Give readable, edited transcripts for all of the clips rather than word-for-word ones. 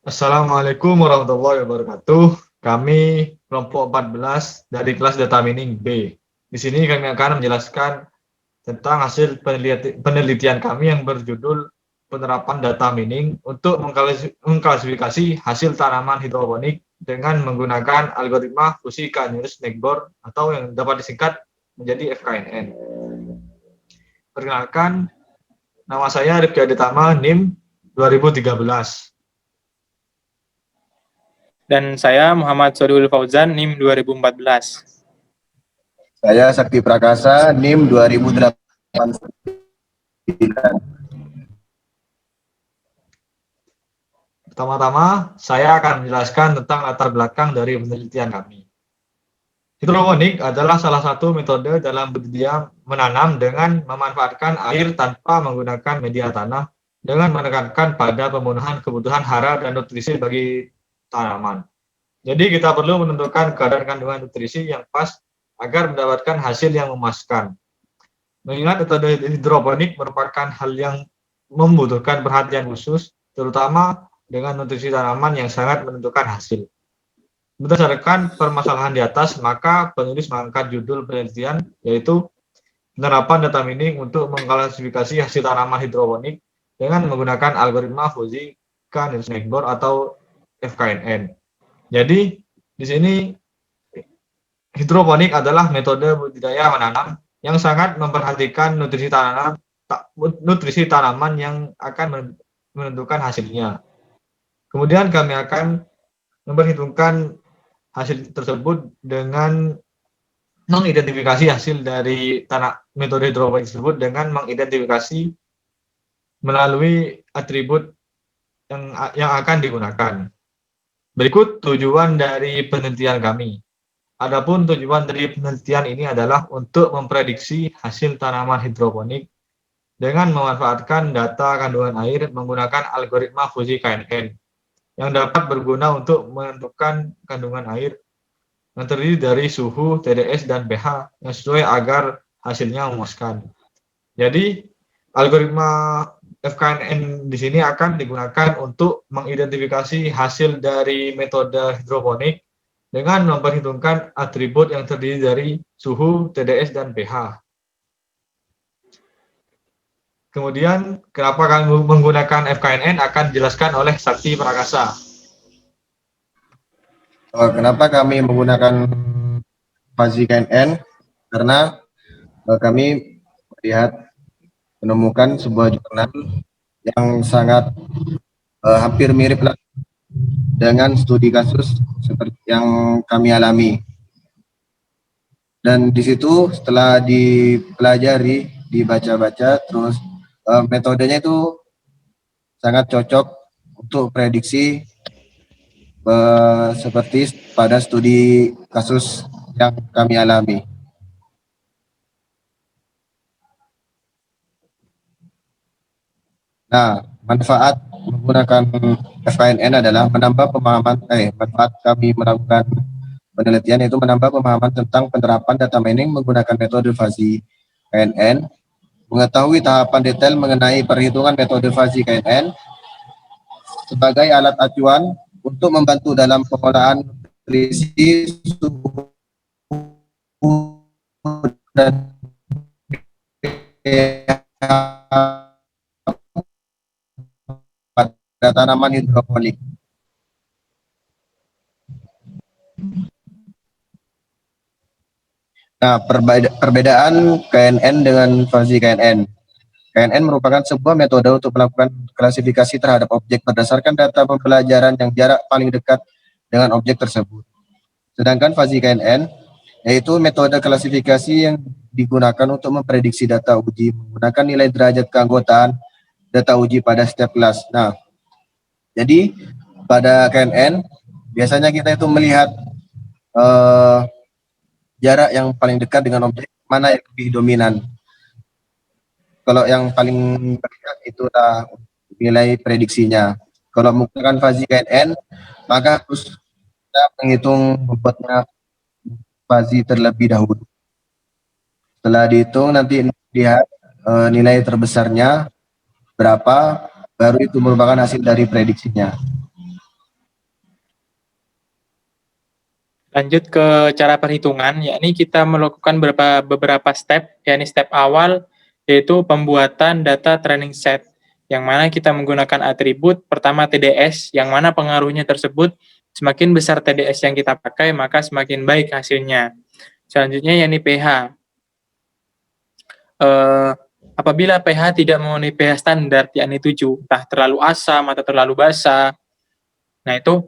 Assalamualaikum warahmatullahi wabarakatuh. Kami kelompok 14 dari kelas Data Mining B. Di sini kami akan menjelaskan tentang hasil penelitian kami yang berjudul penerapan data mining untuk mengklasifikasi hasil tanaman hidroponik dengan menggunakan algoritma fusi Canisius Snakebore atau yang dapat disingkat menjadi FKNN. Perkenalkan, nama saya Rifki Aditama, NIM 2013. Dan saya Muhammad Sodiul Fauzan, NIM 2014. Saya Sakti Prakasa, NIM 2008. Pertama-tama, saya akan menjelaskan tentang latar belakang dari penelitian kami. Hidroponik adalah salah satu metode dalam budidaya menanam dengan memanfaatkan air tanpa menggunakan media tanah dengan menekankan pada pemenuhan kebutuhan hara dan nutrisi bagi tanaman. Jadi kita perlu menentukan kadar kandungan nutrisi yang pas agar mendapatkan hasil yang memuaskan. Mengingat metode hidroponik merupakan hal yang membutuhkan perhatian khusus, terutama dengan nutrisi tanaman yang sangat menentukan hasil. Berdasarkan permasalahan di atas, maka penulis mengangkat judul penelitian, yaitu penerapan data mining untuk mengklasifikasi hasil tanaman hidroponik dengan menggunakan algoritma fusi Canisius Snakebore atau FKNN. Jadi, di sini hidroponik adalah metode budidaya menanam yang sangat memperhatikan nutrisi tanaman yang akan menentukan hasilnya. Kemudian kami akan memperhitungkan hasil tersebut dengan mengidentifikasi hasil dari metode hidroponik tersebut dengan mengidentifikasi melalui atribut yang akan digunakan. Berikut tujuan dari penelitian kami. Adapun tujuan dari penelitian ini adalah untuk memprediksi hasil tanaman hidroponik dengan memanfaatkan data kandungan air menggunakan algoritma fusi KNN yang dapat berguna untuk menentukan kandungan air yang terdiri dari suhu, TDS, dan pH yang sesuai agar hasilnya memuaskan. Jadi, algoritma FKNN di sini akan digunakan untuk mengidentifikasi hasil dari metode hidroponik dengan memperhitungkan atribut yang terdiri dari suhu, TDS, dan pH. Kemudian, kenapa kami menggunakan FKNN akan dijelaskan oleh Sakti Prakasa. Kenapa kami menggunakan fuzzy KNN? Karena kami menemukan sebuah jurnal yang sangat hampir mirip dengan studi kasus seperti yang kami alami. Dan di situ setelah dipelajari, dibaca-baca, terus metodenya itu sangat cocok untuk prediksi seperti pada studi kasus yang kami alami. Nah, manfaat menggunakan FKNN adalah menambah pemahaman, manfaat kami melakukan penelitian yaitu menambah pemahaman tentang penerapan data mining menggunakan metode fuzzy KNN, mengetahui tahapan detail mengenai perhitungan metode fuzzy KNN sebagai alat acuan untuk membantu dalam pengolahan nutrisi, suhu, dan pada tanaman hidroponik. Nah, perbedaan KNN dengan fuzzy KNN. KNN merupakan sebuah metode untuk melakukan klasifikasi terhadap objek berdasarkan data pembelajaran yang jarak paling dekat dengan objek tersebut. Sedangkan fuzzy KNN yaitu metode klasifikasi yang digunakan untuk memprediksi data uji menggunakan nilai derajat keanggotaan data uji pada setiap kelas. Nah, jadi pada KNN biasanya kita itu melihat jarak yang paling dekat dengan objek mana yang lebih dominan. Kalau yang paling dekat itulah nilai prediksinya. Kalau menggunakan fuzzy KNN, maka harus kita menghitung bobotnya fuzzy terlebih dahulu. Setelah dihitung nanti lihat nilai terbesarnya berapa, baru itu merupakan hasil dari prediksinya. Lanjut ke cara perhitungan, yakni kita melakukan beberapa step, yakni step awal yaitu pembuatan data training set, yang mana kita menggunakan atribut pertama TDS, yang mana pengaruhnya tersebut semakin besar TDS yang kita pakai, maka semakin baik hasilnya. Selanjutnya yakni pH. Apabila pH tidak memenuhi pH standar, yakni 7, entah terlalu asam atau terlalu basah, nah itu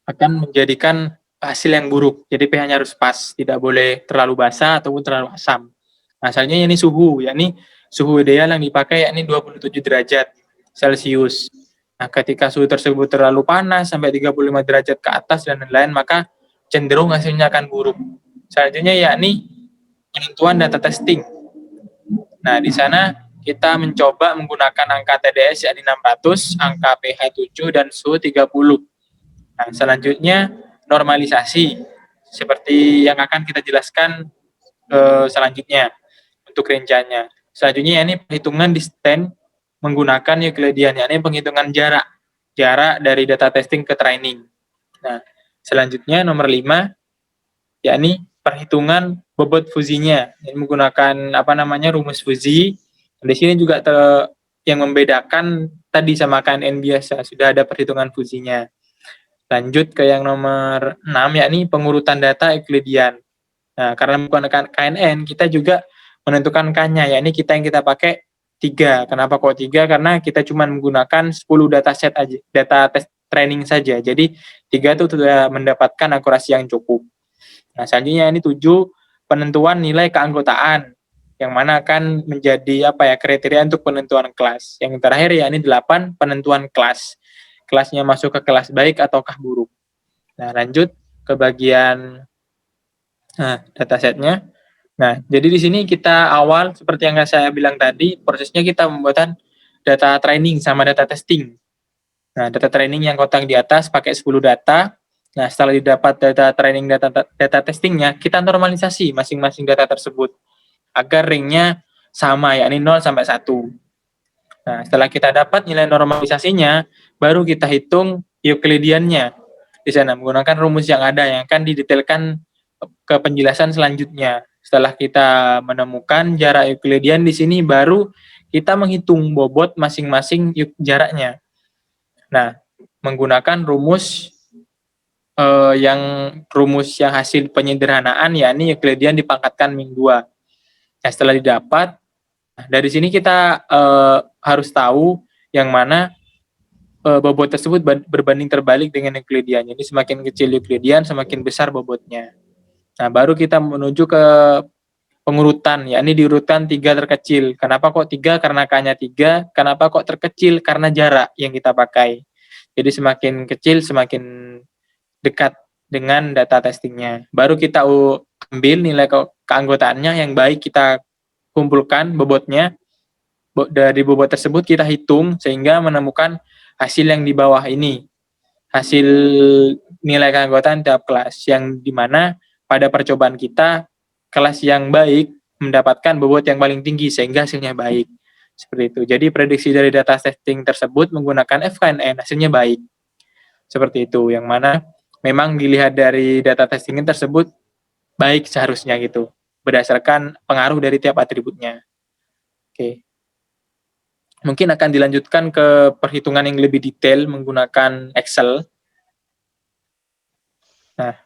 akan menjadikan hasil yang buruk. Jadi pH-nya harus pas, tidak boleh terlalu basah ataupun terlalu asam. Nah, selanjutnya ini suhu, yakni suhu ideal yang dipakai yakni 27 derajat Celcius. Nah, ketika suhu tersebut terlalu panas sampai 35 derajat ke atas dan lain-lain, maka cenderung hasilnya akan buruk. Selanjutnya yakni penentuan data testing. Nah, di sana kita mencoba menggunakan angka TDS yakni 600, angka pH 7 dan suhu 30. Nah, selanjutnya normalisasi seperti yang akan kita jelaskan selanjutnya untuk rinciannya. Selanjutnya ini perhitungan distance menggunakan Euclidean, yakni penghitungan jarak dari data testing ke training. Nah, selanjutnya nomor 5 yakni perhitungan bobot fuzinya, ini menggunakan rumus fuzi. Di sini juga yang membedakan tadi sama KNN biasa, sudah ada perhitungan fuzinya. Lanjut ke yang nomor 6, yakni pengurutan data Euclidean. Nah, karena menggunakan KNN, kita juga menentukan K-nya, yakni yang kita pakai 3. Kenapa kok 3? Karena kita cuma menggunakan 10 dataset aja, data tes training saja. Jadi 3 itu sudah mendapatkan akurasi yang cukup. Nah, selanjutnya ini 7, penentuan nilai keanggotaan, yang mana akan menjadi kriteria untuk penentuan kelas. Yang terakhir yakni 8, penentuan kelas. Kelasnya masuk ke kelas baik ataukah buruk. Nah, lanjut ke bagian datasetnya. Nah, jadi di sini kita awal seperti yang saya bilang tadi, prosesnya kita membuat data training sama data testing. Nah, data training yang kotak di atas pakai 10 data. Nah, setelah didapat data training, data testingnya, kita normalisasi masing-masing data tersebut agar ringnya sama, yakni 0 sampai 1. Nah, setelah kita dapat nilai normalisasinya, baru kita hitung Euclidean-nya. Di sana menggunakan rumus yang ada yang akan didetailkan ke penjelasan selanjutnya. Setelah kita menemukan jarak Euclidean di sini, baru kita menghitung bobot masing-masing jaraknya. Nah, menggunakan rumus yang hasil penyederhanaan, yakni Euclidean dipangkatkan min 2. Nah, setelah didapat, dari sini kita harus tahu yang mana bobot tersebut berbanding terbalik dengan Euclidean. Jadi semakin kecil Euclidean, semakin besar bobotnya. Nah, baru kita menuju ke pengurutan, yakni diurutkan 3 terkecil. Kenapa kok 3? Karena K-nya 3. Kenapa kok terkecil? Karena jarak yang kita pakai. Jadi semakin kecil, semakin dekat dengan data testingnya. Baru kita ambil nilai keanggotaannya yang baik, kita kumpulkan bobotnya. Dari bobot tersebut kita hitung sehingga menemukan hasil yang di bawah ini. Hasil nilai keanggotaan tiap kelas, yang dimana pada percobaan kita, kelas yang baik mendapatkan bobot yang paling tinggi sehingga hasilnya baik. Seperti itu. Jadi prediksi dari data testing tersebut menggunakan FKNN, hasilnya baik. Seperti itu, yang mana memang dilihat dari data testing tersebut baik seharusnya gitu, berdasarkan pengaruh dari tiap atributnya. Oke. Mungkin akan dilanjutkan ke perhitungan yang lebih detail menggunakan Excel. Nah,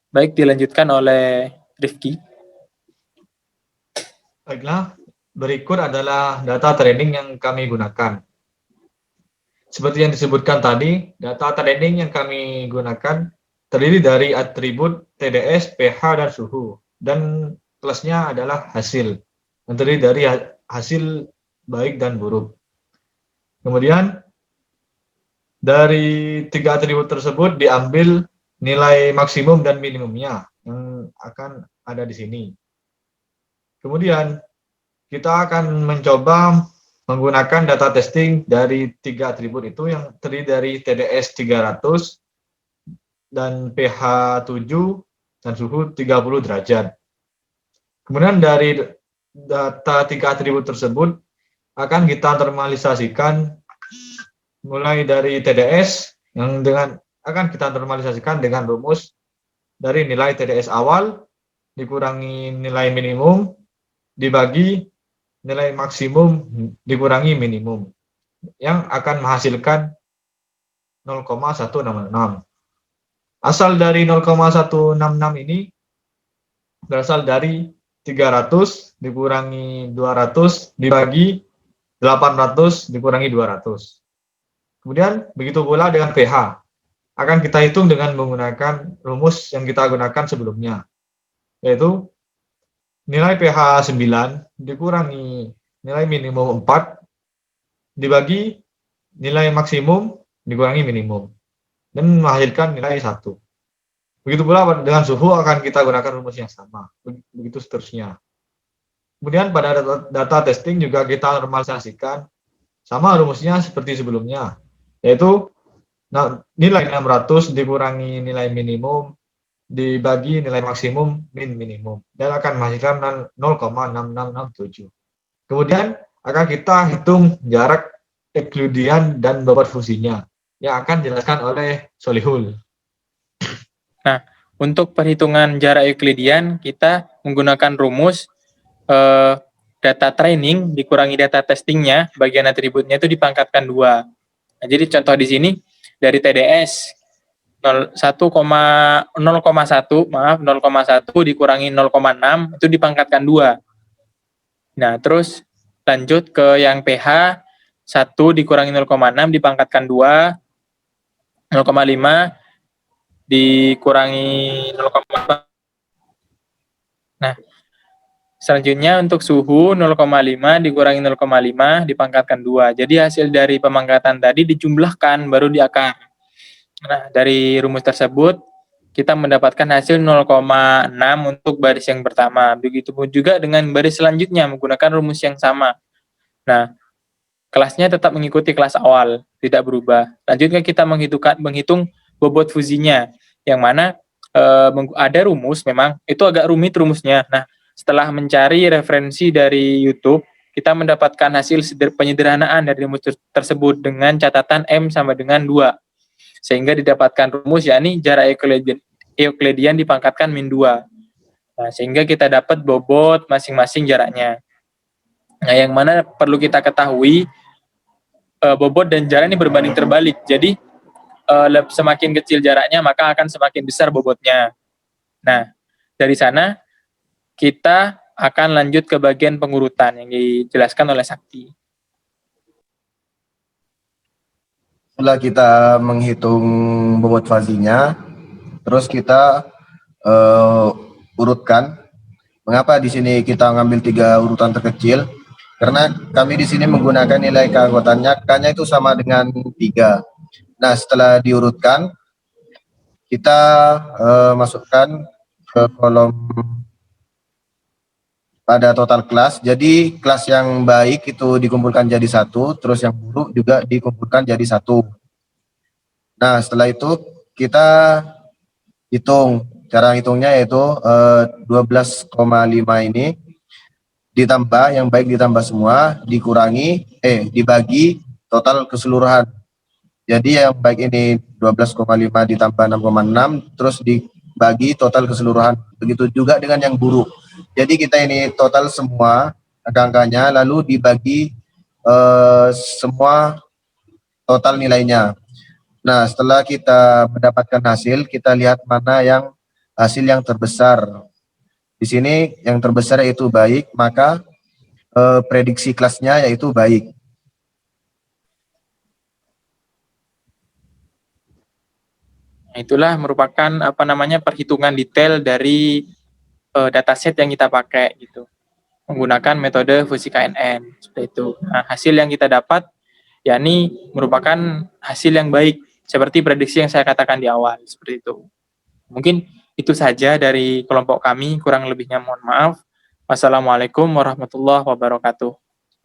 baik, dilanjutkan oleh Rifki. Baiklah, berikut adalah data training yang kami gunakan. Seperti yang disebutkan tadi, data training yang kami gunakan terdiri dari atribut TDS, pH, dan suhu. Dan kelasnya adalah hasil, yang terdiri dari hasil baik dan buruk. Kemudian, dari 3 atribut tersebut diambil nilai maksimum dan minimumnya yang akan ada di sini. Kemudian, kita akan mencoba menggunakan data testing dari 3 atribut itu yang terdiri dari TDS 300 dan pH 7 dan suhu 30 derajat. Kemudian dari data 3 atribut tersebut akan kita normalisasikan mulai dari TDS yang akan kita normalisasikan dengan rumus dari nilai TDS awal dikurangi nilai minimum dibagi nilai maksimum dikurangi minimum yang akan menghasilkan 0,166. Asal dari 0,166 ini berasal dari 300 dikurangi 200 dibagi 800 dikurangi 200. Kemudian begitu pula dengan pH. Akan kita hitung dengan menggunakan rumus yang kita gunakan sebelumnya, yaitu nilai pH 9 dikurangi nilai minimum 4 dibagi nilai maksimum dikurangi minimum dan menghasilkan nilai 1. Begitu pula dengan suhu akan kita gunakan rumus yang sama. Begitu seterusnya. Kemudian pada data testing juga kita normalisasikan sama rumusnya seperti sebelumnya, yaitu nilai 600 dikurangi nilai minimum dibagi nilai maksimum min minimum dan akan menghasilkan 0,6667. Kemudian akan kita hitung jarak Euclidean dan bobot fusinya yang akan dijelaskan oleh Solihul. Nah, untuk perhitungan jarak Euclidean kita menggunakan rumus data training dikurangi data testingnya, bagian atributnya itu dipangkatkan 2. Nah, jadi contoh di sini dari TDS 0,1 dikurangi 0,6 itu dipangkatkan 2. Nah, terus lanjut ke yang pH 1 dikurangi 0,6 dipangkatkan 2, 0,5 dikurangi 0,5. Nah, selanjutnya untuk suhu 0,5 dikurangi 0,5 dipangkatkan 2. Jadi hasil dari pemangkatan tadi dijumlahkan baru di akar. Nah, dari rumus tersebut kita mendapatkan hasil 0,6 untuk baris yang pertama. Begitupun juga dengan baris selanjutnya menggunakan rumus yang sama. Nah, kelasnya tetap mengikuti kelas awal, tidak berubah. Lanjutnya kita menghitung bobot fusinya, yang mana ada rumus, memang itu agak rumit rumusnya. Nah, setelah mencari referensi dari YouTube, kita mendapatkan hasil penyederhanaan dari rumus tersebut dengan catatan M sama dengan 2. Sehingga didapatkan rumus, yakni jarak Euclidean dipangkatkan min 2. Nah, sehingga kita dapat bobot masing-masing jaraknya. Nah, yang mana perlu kita ketahui, bobot dan jarak ini berbanding terbalik. Jadi, semakin kecil jaraknya, maka akan semakin besar bobotnya. Nah, dari sana, kita akan lanjut ke bagian pengurutan yang dijelaskan oleh Sakti. Setelah kita menghitung bobot fazinya, terus kita urutkan. Mengapa di sini kita ngambil 3 urutan terkecil? Karena kami di sini menggunakan nilai keanggotaannya, K-nya itu sama dengan 3. Nah, setelah diurutkan, kita masukkan ke kolom pada total kelas. Jadi kelas yang baik itu dikumpulkan jadi 1, terus yang buruk juga dikumpulkan jadi 1. Nah, setelah itu kita hitung. Cara hitungnya yaitu 12,5 ini ditambah, yang baik ditambah semua, dibagi total keseluruhan. Jadi yang baik ini 12,5 ditambah 6,6, terus dibagi total keseluruhan. Begitu juga dengan yang buruk. Jadi kita ini total semua angka-angkanya, lalu dibagi semua total nilainya. Nah, setelah kita mendapatkan hasil, kita lihat mana yang hasil yang terbesar. Di sini yang terbesar yaitu baik, maka prediksi kelasnya yaitu baik. Nah, itulah merupakan perhitungan detail dari dataset yang kita pakai gitu, menggunakan metode fusi KNN seperti itu. Nah, hasil yang kita dapat yakni merupakan hasil yang baik seperti prediksi yang saya katakan di awal seperti itu. Mungkin itu saja dari kelompok kami, kurang lebihnya mohon maaf. Wassalamualaikum warahmatullahi wabarakatuh.